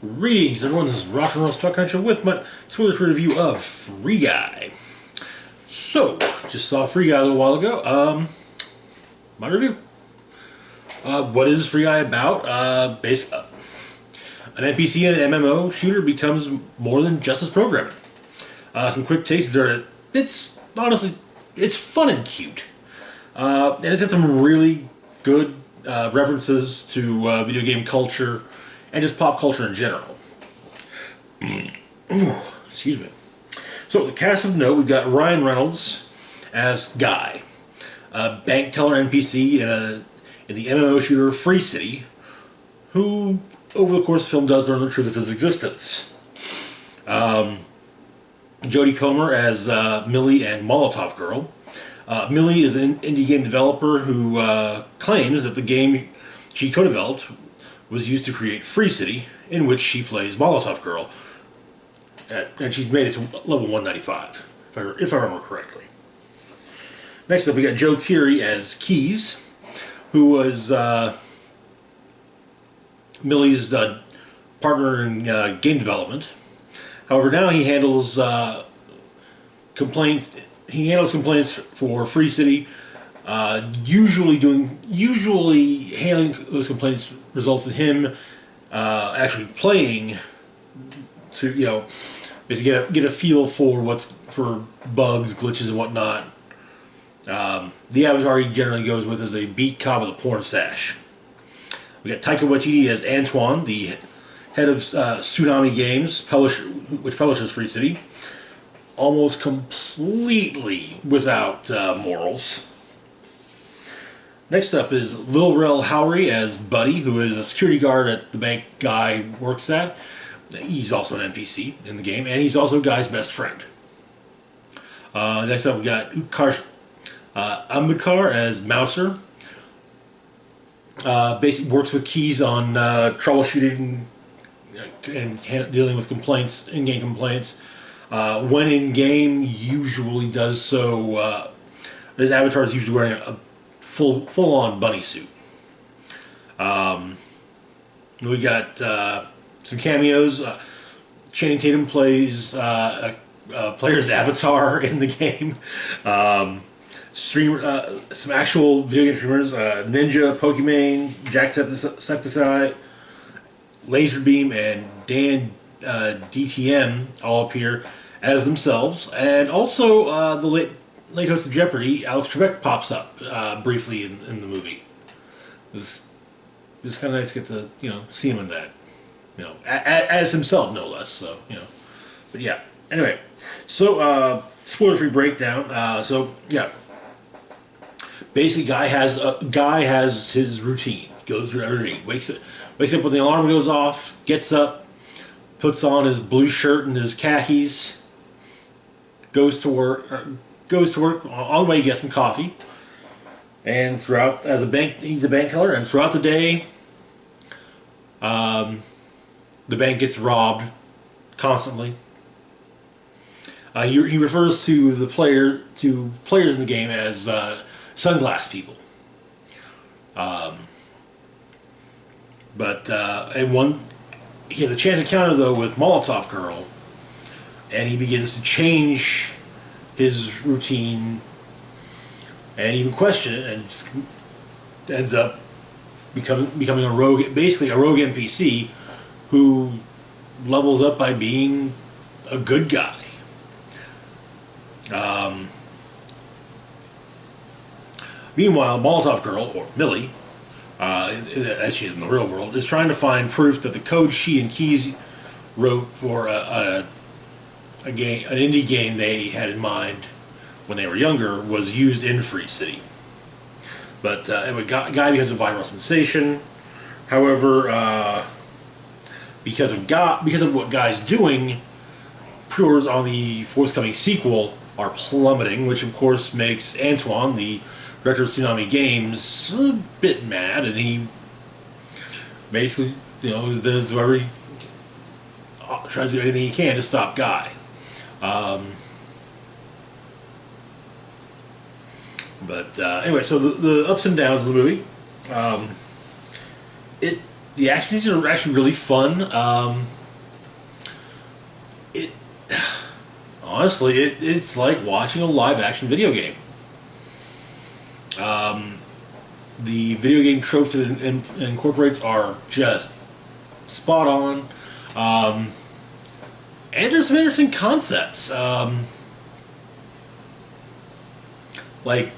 Greetings, everyone. This is Rock and Roll Stock Country with my spoiler review of Free Guy. So, just saw Free Guy a little while ago. My review. What is Free Guy about? An NPC in an MMO shooter becomes more than just his programming. Some quick takes there. It's honestly, it's fun and cute, and it's got some really good references to video game culture and just pop culture in general. Ooh, excuse me. So the cast of note, we've got Ryan Reynolds as Guy, a bank teller NPC in the MMO shooter Free City, who over the course of the film does learn the truth of his existence. Jodie Comer as Millie and Molotov Girl. Millie is an indie game developer who claims that the game she co-developed was used to create Free City, in which she plays Molotov Girl, and she's made it to level 195, if I remember correctly. Next up, we got Joe Keery as Keys, who was Millie's partner in game development. However, now he handles complaints. He handles complaints for Free City. Usually handling those complaints results in him actually playing to basically get a feel for bugs, glitches, and whatnot. The avatar he generally goes with is a beat cop with a porn stash. We got Taika Waititi as Antoine, the head of Tsunami Games, which publishes Free City, almost completely without morals. Next up is Lil Rel Howery as Buddy, who is a security guard at the bank Guy works at. He's also an NPC in the game, and he's also Guy's best friend. Next up, we got Utkarsh Ambudkar as Mouser. Basically works with Keys on troubleshooting and dealing with complaints, in-game complaints. When in-game, usually does so. His avatar is usually wearing a full-on bunny suit. We got some cameos. Channing Tatum plays a player's avatar in the game. Some actual video game streamers, Ninja, Pokimane, Jacksepticeye, Laserbeam, and Dan DTM all appear as themselves, and also the late host of Jeopardy, Alex Trebek, pops up briefly in the movie. It was kind of nice to get to see him in that, as himself, no less. So but yeah. Anyway, so spoiler-free breakdown. So yeah. Basically, Guy has his routine. Goes through every day. Wakes up when the alarm goes off. Gets up, puts on his blue shirt and his khakis. Goes to work. On the way, he gets some coffee. And he's a bank teller. And throughout the day, the bank gets robbed constantly. He refers to players in the game as sunglass people. He has a chance encounter though with Molotov Girl, and he begins to change his routine and even question it, and ends up becoming a rogue NPC who levels up by being a good guy. Meanwhile, Molotov Girl, or Millie, as she is in the real world, is trying to find proof that the code she and Keys wrote for an indie game they had in mind when they were younger was used in Free City. But anyway, Guy becomes a viral sensation. However, because of what Guy's doing, pre-orders on the forthcoming sequel are plummeting, which of course makes Antoine, the director of Tsunami Games, a bit mad, and he basically, does whatever he tries to do anything he can to stop Guy. Anyway, so the ups and downs of the movie. The action scenes are actually really fun. It honestly, it's like watching a live action video game. The video game tropes that it incorporates are just spot on. And there's some interesting concepts. Like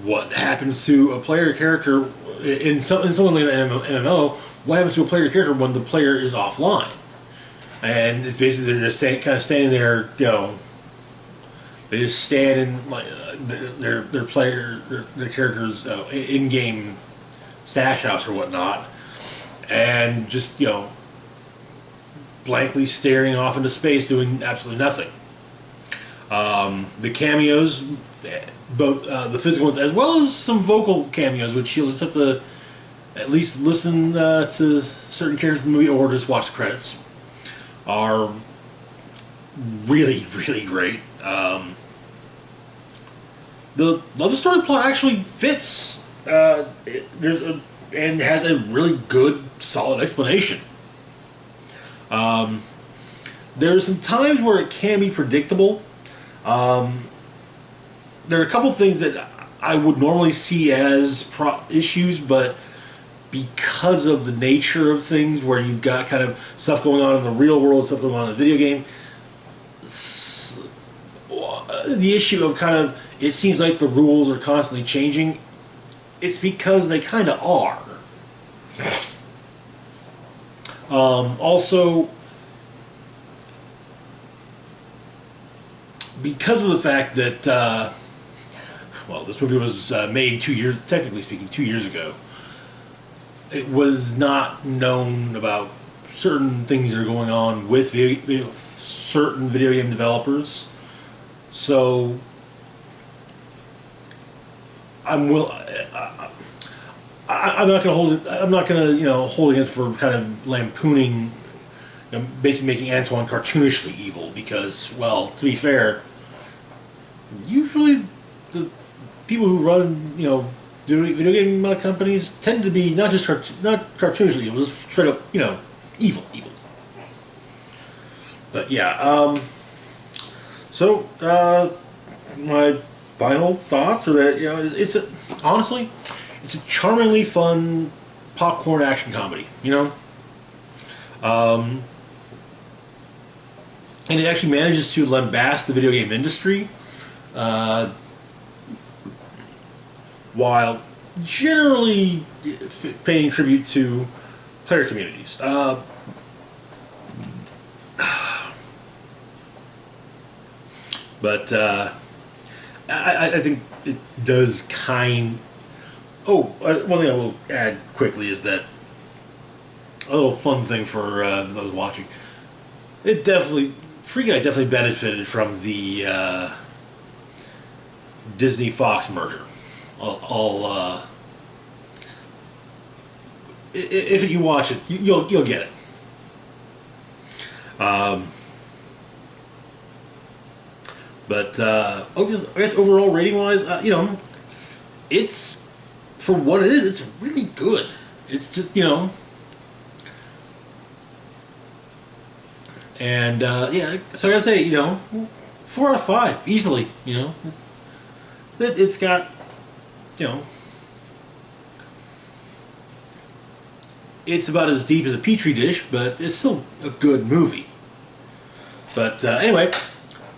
what happens to a player character in something like an MMO? What happens to a player character when the player is offline? And it's basically they're just kind of standing there, you know. They just stand in like their player their characters in game stash house or whatnot, and just blankly staring off into space, doing absolutely nothing. The cameos, both the physical ones as well as some vocal cameos, which you'll just have to at least listen to certain characters in the movie or just watch the credits, are really, really great. The love story plot actually fits. And has a really good, solid explanation. There are some times where it can be predictable. There are a couple things that I would normally see as issues, but because of the nature of things, where you've got kind of stuff going on in the real world, stuff going on in the video game, the issue of kind of, it seems like the rules are constantly changing. It's because they kind of are. Also, because of the fact that, well, this movie was made technically speaking, 2 years ago, it was not known about certain things that are going on with certain video game developers. So, I'm not going to hold it. I'm not going to hold against for kind of lampooning, basically making Antoine cartoonishly evil, because, well, to be fair, usually the people who run video game companies tend to be not cartoonishly evil, just straight up evil. But yeah, so my final thoughts are that honestly, it's a charmingly fun popcorn action comedy, and it actually manages to lambast the video game industry, while generally paying tribute to player communities. But I think it does one thing I will add quickly is that a little fun thing for those watching. Free Guy definitely benefited from the Disney Fox merger. If you watch it, you'll get it. But I guess overall rating wise, it's, for what it is, it's really good. It's just and yeah. So I gotta say, 4 out of 5 easily. It's got it's about as deep as a petri dish, but it's still a good movie. But anyway,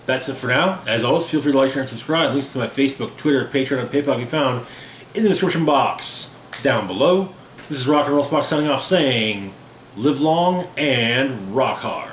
that's it for now. As always, feel free to like, share, and subscribe. Links to my Facebook, Twitter, Patreon, and PayPal can be found in the description box down below. This is Rock and Roll Spock signing off, saying, live long and rock hard.